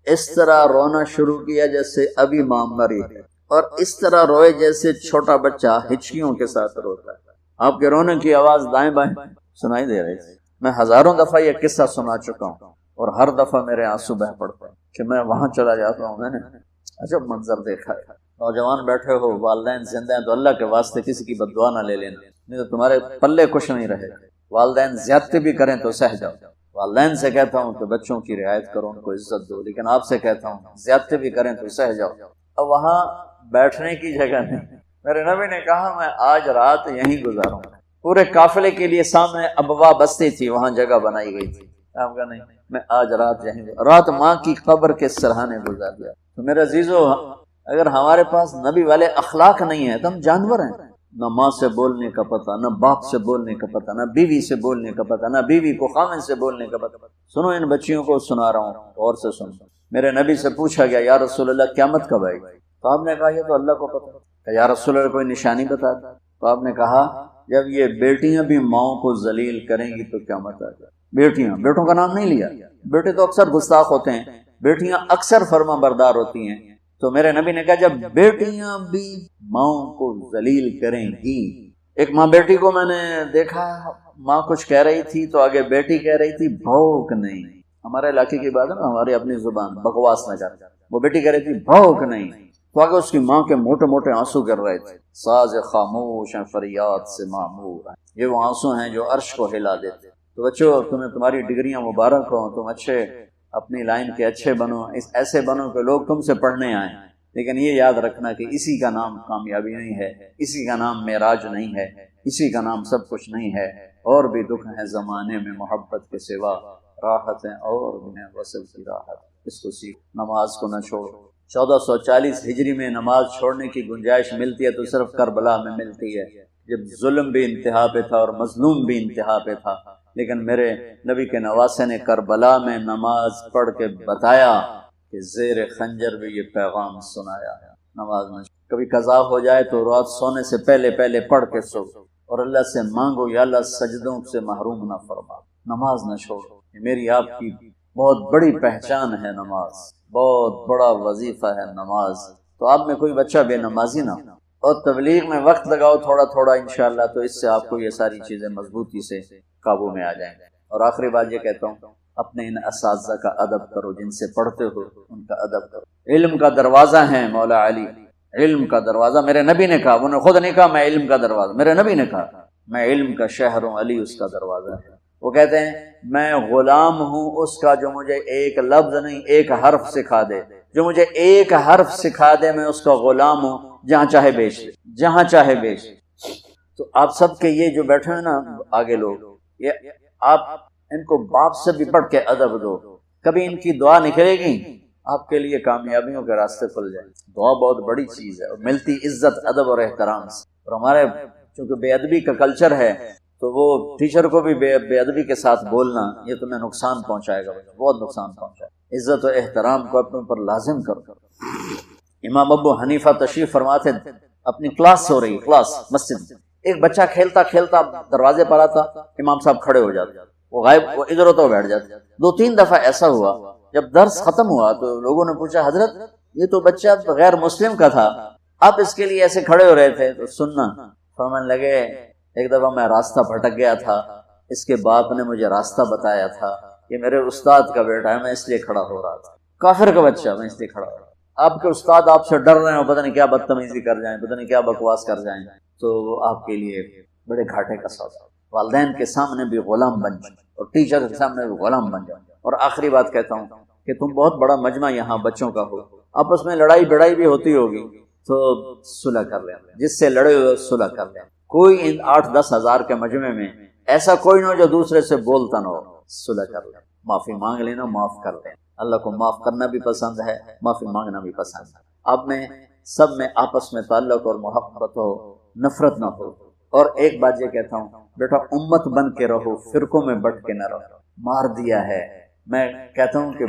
اس طرح رونا شروع کیا جیسے ابھی ماں مری ہے، اور اس طرح روئے جیسے چھوٹا بچہ ہچکیوں کے ساتھ روتا ہے۔ آپ کے رونے کی آواز دائیں بائیں سنائی دے رہی تھی۔ میں ہزاروں دفعہ یہ قصہ سنا چکا ہوں اور ہر دفعہ میرے آنسو بہہ پڑتے ہیں کہ میں وہاں چلا جاتا ہوں، میں نے عجب منظر دیکھا ہے۔ نوجوان بیٹھے ہو، والدین زندہ ہیں تو اللہ کے واسطے کسی کی بد دعا نہ لے لینا، نہیں تو تمہارے پلے کچھ نہیں رہے۔ والدین زیادتی بھی کریں تو سہ جاؤ۔ والدین سے کہتا ہوں کہ بچوں کی رعایت کرو، ان کو عزت دو، لیکن آپ سے کہتا ہوں زیادتی بھی کریں تو سہ جاؤ۔ اب وہاں بیٹھنے کی جگہ نہیں، میرے نبی نے کہا میں آج رات یہیں گزاروں، پورے قافلے کے لیے سامنے ابوا بستی تھی، وہاں جگہ بنائی گئی تھی، آپ کا نہیں، میں آج رات یہیں، رات ماں کی قبر کے سرہانے گزار دیا۔ تو میرے عزیزو، اگر ہمارے پاس نبی والے اخلاق نہیں ہیں تو ہم جانور ہیں، نہ ماں سے بولنے کا پتہ، نہ باپ سے بولنے کا پتہ، نہ بیوی سے بولنے کا پتہ، نہ بیوی کو خامن سے بولنے کا پتہ۔ سنو ان بچیوں کو سنا رہا ہوں، اور سے سنو۔ میرے نبی سے پوچھا گیا یا رسول اللہ قیامت کب آئے گی؟ تو آپ نے کہا یہ تو اللہ کو پتہ ہے۔ یا رسول اللہ کوئی نشانی بتا دیں؟ تو آپ نے کہا جب یہ بیٹیاں بھی ماؤں کو ذلیل کریں گی تو قیامت آ جائے۔ بیٹیاں، بیٹوں کا نام نہیں لیا، بیٹے تو اکثر گستاخ ہوتے ہیں، بیٹیاں اکثر فرما بردار ہوتی ہیں۔ تو میرے نبی نے کہا جب بیٹیاں بھی ماؤں کو ذلیل کریں گی ایک ماں بیٹی کو میں نے دیکھا، ماں کچھ کہہ رہی تھی تو آگے بیٹی کہہ رہی تھی بھوک نہیں، ہمارے علاقے کی بات ہے نا، ہماری اپنی زبان بکواس نہ کر، وہ بیٹی کہہ رہی تھی بھوک نہیں، تو آگے اس کی ماں کے موٹے موٹے آنسو گر رہے تھے، ساز خاموش ہیں فریاد سے معمور ہیں، یہ وہ آنسو ہیں جو عرش کو ہلا دیتے۔ تو بچوں تمہیں تمہاری ڈگریاں مبارک ہوں، تم اچھے اپنی لائن کے اچھے بنو، ایسے بنو کہ لوگ تم سے پڑھنے آئیں، لیکن یہ یاد رکھنا کہ اسی کا نام کامیابی نہیں ہے، اسی کا نام معراج نہیں ہے، اسی کا نام سب کچھ نہیں ہے، اور بھی دکھ ہیں زمانے میں محبت کے سوا، راحت ہیں اور بھی ہیں وصل کی راحت، اس کو سیکھ، نماز کو نہ چھوڑو۔ 1440 ہجری میں نماز چھوڑنے کی گنجائش ملتی ہے تو صرف کربلا میں ملتی ہے، جب ظلم بھی انتہا پہ تھا اور مظلوم بھی انتہا پہ تھا، لیکن میرے نبی کے نواسے نے کربلا میں نماز پڑھ کے بتایا کہ زیر خنجر بھی یہ پیغام سنایا ہے، نماز نہ کبھی قضا ہو جائے تو رات سونے سے پہلے پہلے پڑھ کے سو، اور اللہ سے مانگو یا اللہ سجدوں سے محروم نہ فرما، نماز نہ چھوڑو، یہ میری آپ کی بہت بڑی پہچان ہے، نماز بہت بڑا وظیفہ ہے نماز، تو آپ میں کوئی بچہ بے نمازی نہ ہو، اور تبلیغ میں وقت لگاؤ تھوڑا تھوڑا انشاءاللہ، تو اس سے آپ کو یہ ساری چیزیں مضبوطی سے قابو میں آ جائیں گے۔ اور آخری بات یہ کہتا ہوں، اپنے ان اساتذہ کا ادب کرو، جن سے پڑھتے ہو ان کا ادب کرو، علم کا دروازہ ہے مولا علی، علم کا دروازہ، میرے نبی نے کہا، انہوں نے خود نہیں کہا میں علم کا دروازہ، میرے نبی نے کہا میں علم کا شہر ہوں، علی اس کا دروازہ ہے۔ وہ کہتے ہیں میں غلام ہوں اس کا جو مجھے ایک لفظ نہیں ایک حرف سکھا دے، جو مجھے ایک حرف سکھا دے میں اس کا غلام ہوں، جہاں چاہے بیچ دے، جہاں چاہے بیچ دے۔ تو آپ سب کے یہ جو بیٹھے ہیں نا آگے لوگ، یہ آپ ان کو باپ سے بھی پڑھ کے ادب دو، کبھی ان کی دعا نکلے گی آپ کے لیے کامیابیوں کے راستے کھل جائیں۔ دعا بہت بڑی چیز ہے اور ملتی عزت ادب اور احترام سے، اور ہمارے چونکہ بے ادبی کا کلچر ہے تو وہ ٹیچر کو بھی بے ادبی کے ساتھ بولنا یہ تمہیں نقصان پہنچائے گا، بہت نقصان پہنچائے گا۔ عزت و احترام کو اپنے اوپر لازم کرو۔ امام ابو حنیفہ تشریف فرماتے، اپنی کلاس ہو رہی، کلاس مسجد، ایک بچہ کھیلتا کھیلتا دروازے پر آتا، امام صاحب کھڑے ہو جاتے، وہ غائب، وہ ادھر ہوتا بیٹھ جاتے۔ 2-3 دفعہ ایسا ہوا، جب درس ختم ہوا تو لوگوں نے پوچھا حضرت یہ تو بچہ غیر مسلم کا تھا، آپ اس کے لیے ایسے کھڑے ہو رہے تھے؟ تو سننا، فرمانے لگے ایک دفعہ میں راستہ بھٹک گیا تھا، اس کے باپ نے مجھے راستہ بتایا تھا، یہ میرے استاد کا بیٹا ہے، میں اس لیے کھڑا ہو رہا تھا، کافر کا بچہ، میں اس لیے کھڑا ہو رہا تھا۔ آپ کے استاد آپ سے ڈر رہے ہو، پتہ نہیں کیا بدتمیزی کر جائیں، پتہ نہیں کیا بکواس کر جائیں، تو وہ آپ کے لیے بڑے گھاٹے کا سودا۔ والدین کے سامنے بھی غلام بن جائیں اور ٹیچر کے سامنے بھی غلام بن جائیں۔ اور آخری بات کہتا ہوں کہ تم بہت بڑا مجمع یہاں بچوں کا ہو، آپس میں لڑائی بڑائی بھی ہوتی ہوگی تو صلح کر لیں، جس سے لڑے ہوئے صلح کر لیں۔ کوئی ان 8-10 ہزار کے مجمع میں ایسا کوئی نہ ہو جو دوسرے سے بولتا نہ ہو، صلح کر لیں، معافی مانگ لینا، معاف کر لیں۔ اللہ کو معاف کرنا بھی پسند ہے، معافی مانگنا بھی پسند ہے۔ آپ میں سب میں آپس میں تعلق اور محبت ہو، نفرت نہ ہو۔ اور ایک بات یہ کہتا ہوں بیٹا، امت بن کے رہو، فرقوں میں بٹ کے نہ رہو۔ مار دیا ہے، میں کہتا ہوں کہ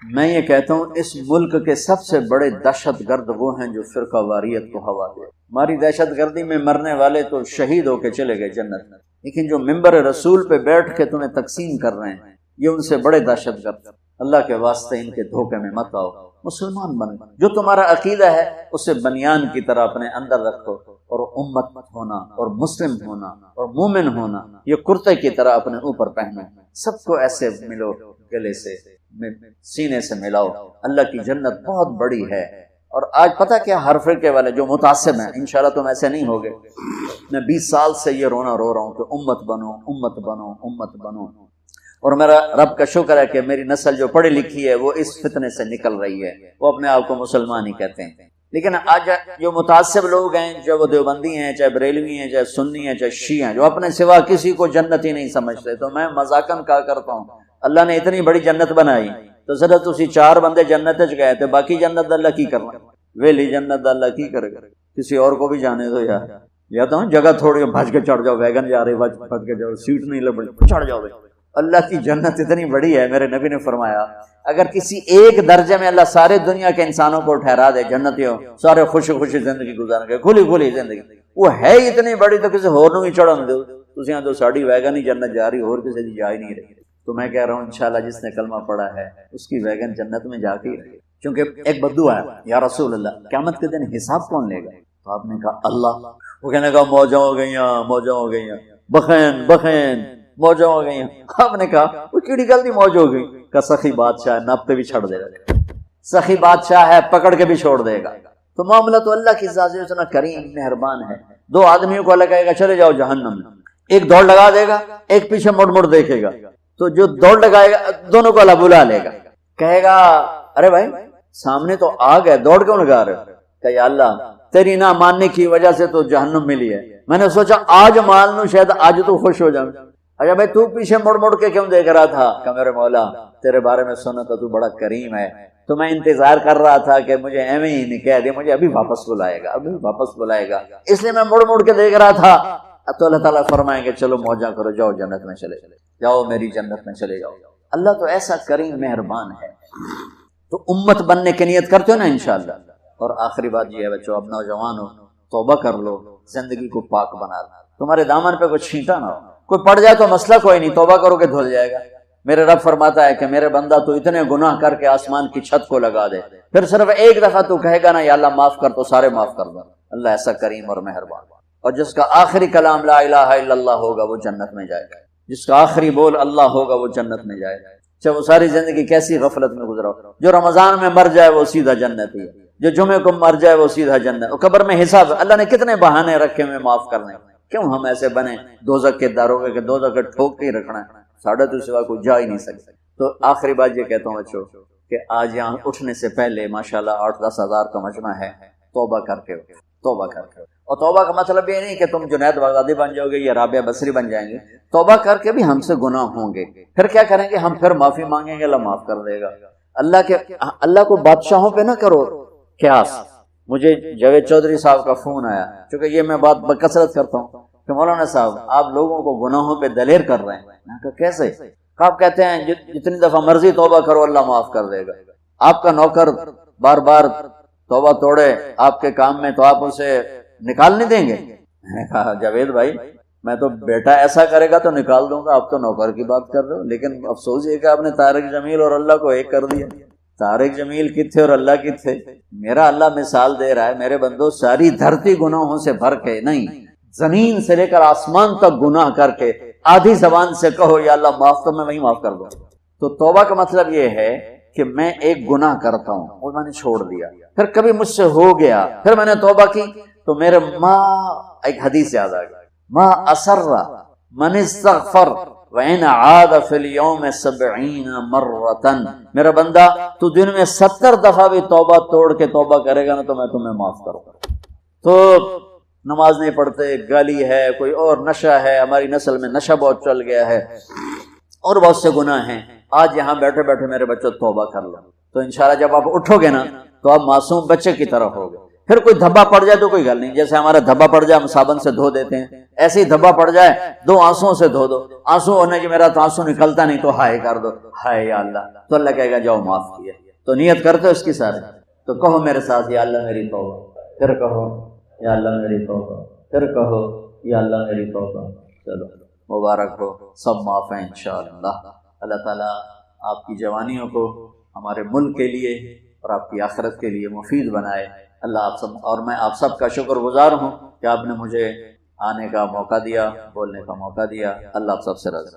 میں یہ کہتا ہوں اس ملک کے سب سے بڑے دہشت گرد وہ ہیں جو فرقہ واریت کو ہوا دے۔ ہماری دہشت گردی میں مرنے والے تو شہید ہو کے چلے گئے جنت میں، لیکن جو ممبر رسول پہ بیٹھ کے تمہیں تقسیم کر رہے ہیں یہ ان سے بڑے دہشت گرد۔ اللہ کے واسطے ان کے دھوکے میں مت آؤ، مسلمان بن، جو تمہارا عقیدہ ہے اسے بنیان کی طرح اپنے اندر رکھو، اور امت ہونا اور مسلم ہونا اور مومن ہونا یہ کرتے کی طرح اپنے اوپر پہنو، سب کو ایسے ملو، گلے سے سینے سے ملاؤ۔ اللہ کی جنت بہت بڑی ہے۔ اور آج پتہ کیا، ہر فرقے والے جو متعصب ہیں، انشاءاللہ تم ایسے نہیں ہوگے، میں 20 سال سے یہ رونا رو رہا ہوں کہ امت بنو، امت بنو، امت بنو، اور میرا رب کا شکر ہے کہ میری نسل جو پڑھی لکھی ہے وہ اس فتنے سے نکل رہی ہے، وہ اپنے آپ کو مسلمان ہی کہتے ہیں۔ لیکن آج جو متعصب لوگ ہیں، چاہے وہ دیوبندی ہیں، چاہے بریلوی ہیں، چاہے سنی ہیں، چاہے شیعہ ہیں، جو اپنے سوا کسی کو جنتی نہیں سمجھتے، تو میں مذاقاً کہا کرتا ہوں اللہ نے اتنی بڑی جنت بنائی تو صرف اسی 4 بندے جنت چ گئے تھے، باقی جنت اللہ کی کرنا، ویلی جنت اللہ کی کرے گا، کسی اور کو بھی جانے دو یار۔ یا تو جگہ تھوڑی بھج کے چڑھ جاؤ، ویگن جا رہے بھج کے جاؤ، سیٹ نہیں لگ چڑھ جاؤ۔ اللہ کی جنت اتنی بڑی ہے، میرے نبی نے فرمایا اگر کسی ایک درجے میں اللہ سارے دنیا کے انسانوں کو ٹھہرا دے جنتیوں، سارے خوشی خوشی زندگی گزاریں گے، کھلی کھلی زندگی، وہ ہے اتنی بڑی تو کسی ہور نوں ہی چڑھن دو، تسی آندو ساڈی ویگن ہی جنت جا رہی، اور کسی دی جا ہی نہیں رہی۔ تو میں کہہ رہا ہوں انشاءاللہ جس نے کلمہ پڑھا ہے اس کی ویگن جنت میں جا کے ہی رہے، کیونکہ ایک بدو آیا، یا رسول اللہ قیامت کے دن حساب کون لے گا؟ تو آپ نے کہا اللہ۔ وہ کہنے کا موجوں ہو گئیاں، موجوں ہو گئیاں، بخین بخین موجوں ہو گئیاں۔ آپ نے کہا وہ کیڑی گل دی موج ہو گئی؟ کہ سخی بادشاہ ناپتے بھی چھڑ دے گا، سخی بادشاہ ہے پکڑ کے بھی چھوڑ دے گا۔ تو معاملہ تو اللہ کی ذات سے اتنا کریم مہربان ہے، دو آدمیوں کو اللہ کہے گا چلے جاؤ جہنم میں، ایک دوڑ لگا دے گا، ایک پیچھے مڑ مڑ دیکھے گا، تو جو دوڑ لگائے گا دونوں کو اللہ بلا لے گا، کہے گا ارے بھائی سامنے تو آگ ہے، دوڑ کیوں لگا رہے ہو؟ کہ یا اللہ تیری نہ ماننے کی وجہ سے تو جہنم ملی ہے، میں نے سوچا آج مان لوں شاید آج تو خوش ہو جاؤں۔ اچھا بھائی تو پیچھے مڑ مڑ کے کیوں دیکھ رہا تھا؟ کہ میرے مولا تیرے بارے میں سنا تھا تو بڑا کریم ہے، تو میں انتظار کر رہا تھا کہ مجھے ایویں ہی نہیں کہہ دے، مجھے ابھی واپس بلائے گا، ابھی واپس بلائے گا، اس لیے میں مڑ مڑ کے دیکھ رہا تھا۔ تو اللہ تعالیٰ فرمائیں گے چلو موجہ کرو، جاؤ جنت میں چلے جاؤ، میری جنت میں چلے جاؤ۔ اللہ تو ایسا کریم مہربان ہے۔ تو امت بننے کی نیت کرتے ہو نا انشاءاللہ۔ اور آخری بات یہ ہے بچوں، اب نوجوان ہو توبہ کر لو، زندگی کو پاک بنا لو، تمہارے دامن پہ کچھ چھینٹا نہ ہو، کوئی پڑ جائے تو مسئلہ کوئی نہیں، توبہ کرو کہ دھل جائے گا۔ میرے رب فرماتا ہے کہ میرے بندہ تو اتنے گناہ کر کے آسمان کی چھت کو لگا دے، پھر صرف ایک دفعہ تو کہے گا نا یا اللہ معاف کر، تو سارے معاف کر دو۔ اللہ ایسا کریم اور مہربان، اور جس کا آخری کلام لا الہ الا اللہ ہوگا وہ جنت میں جائے گا، جس کا آخری بول اللہ ہوگا وہ جنت میں جائے گا۔ چاہے وہ ساری زندگی کیسی غفلت میں گزرا ہو، جو رمضان میں مر جائے وہ سیدھا جنت ہی ہے، جو جمعے کو مر جائے وہ سیدھا جنت۔ اور قبر میں حساب، اللہ نے کتنے بہانے رکھے میں معاف کرنے، کیوں ہم ایسے بنے دوزخ کے داروغے کہ دوزخ کے ٹھوک کے ہی رکھنا ہے، ساڑھے تو سوا کوئی جا ہی نہیں سکتے۔ تو آخری بات یہ کہتا ہوں بچوں کہ آج یہاں اٹھنے سے پہلے ماشاءاللہ 8-10 ہزار کا مجمع ہے، توبہ کر کے توبہ کر کے۔ اور توبہ کا مطلب یہ نہیں کہ تم جنید بغدادی بن جاؤ گے یا رابعہ بصری بن جائیں گے، توبہ کر کے بھی ہم سے گناہ ہوں گے، پھر کیا کریں گے؟ ہم پھر معافی مانگیں گے، اللہ معاف کر دے گا۔ اللہ کو بادشاہوں پہ نہ کرو قیاس۔ مجھے جاوید چودھری صاحب کا فون آیا، چونکہ یہ میں بات بکثرت کرتا ہوں کہ مولانا صاحب آپ لوگوں کو گناہوں پہ دلیر کر رہے ہیں۔ میں کہا کیسے؟ آپ کہتے ہیں جتنی دفعہ مرضی توبہ کرو اللہ معاف کر دے گا، آپ کا نوکر بار بار توبہ توڑے آپ کے کام میں تو آپ اسے نکال نہیں دیں گے؟ میں نے کہا جاوید بھائی میں تو بیٹا ایسا کرے گا تو نکال دوں گا، آپ تو نوکر کی بات کر رہے ہو، لیکن افسوس یہ کہ آپ نے طارق جمیل اور اللہ کو ایک کر دیا۔ طارق جمیل کی تھے اور اللہ کی تھے۔ میرا اللہ مثال دے رہا ہے، میرے بندو ساری دھرتی گناہوں سے بھر کے نہیں، زمین سے لے کر آسمان تک گناہ کر کے آدھی زبان سے کہو یا اللہ معاف، تو میں وہی معاف کر دوں۔ تو توبہ کا مطلب یہ ہے کہ میں ایک گناہ کرتا ہوں اور میں نے چھوڑ دیا، پھر کبھی مجھ سے ہو گیا، پھر میں نے توبہ کی، تو میرے ایک حدیث یاد آ گئی، ما اسر من استغفر وَإِنْ عَادَ فِي الْيَوْمِ 70 مَرَّةً، میرا بندہ تو دن میں 70 دفعہ بھی توبہ توڑ کے توبہ کرے گا نا تو میں تمہیں معاف کروں گا۔ تو نماز نہیں پڑھتے، گالی ہے، کوئی اور نشہ ہے، ہماری نسل میں نشہ بہت چل گیا ہے، اور بہت سے گناہ ہیں۔ آج یہاں بیٹھے بیٹھے میرے بچوں توبہ کر لو، تو انشاءاللہ جب آپ اٹھو گے نا تو آپ معصوم بچے کی طرح ہوگے۔ پھر کوئی دھبا پڑ جائے تو کوئی گل نہیں، جیسے ہمارا دھبا پڑ جائے ہم صابن سے دھو دیتے ہیں، ایسے ہی دھبا پڑ جائے 2 آنسوؤں سے دھو دو۔ آنسو ہونے کی میرا تو آنسو نکلتا نہیں تو ہائے کر دو، ہائے یا اللہ، تو اللہ کہے گا جاؤ معاف کیا۔ تو نیت کرتے ہو اس کی سارے، تو کہو میرے ساتھ یا اللہ میری توبہ، پھر کہو یا اللہ میری توبہ، پھر کہو یا اللہ میری توبہ۔ چلو مبارک ہو، سب معاف ہیں انشاءاللہ۔ اللہ تعالیٰ آپ کی جوانیوں کو ہمارے ملک کے لیے اور آپ کی آخرت کے لیے مفید بنائے۔ اللہ آپ سب، اور میں آپ سب کا شکر گزار ہوں کہ آپ نے مجھے آنے کا موقع دیا، بولنے کا موقع دیا۔ اللہ آپ سب سے راضی۔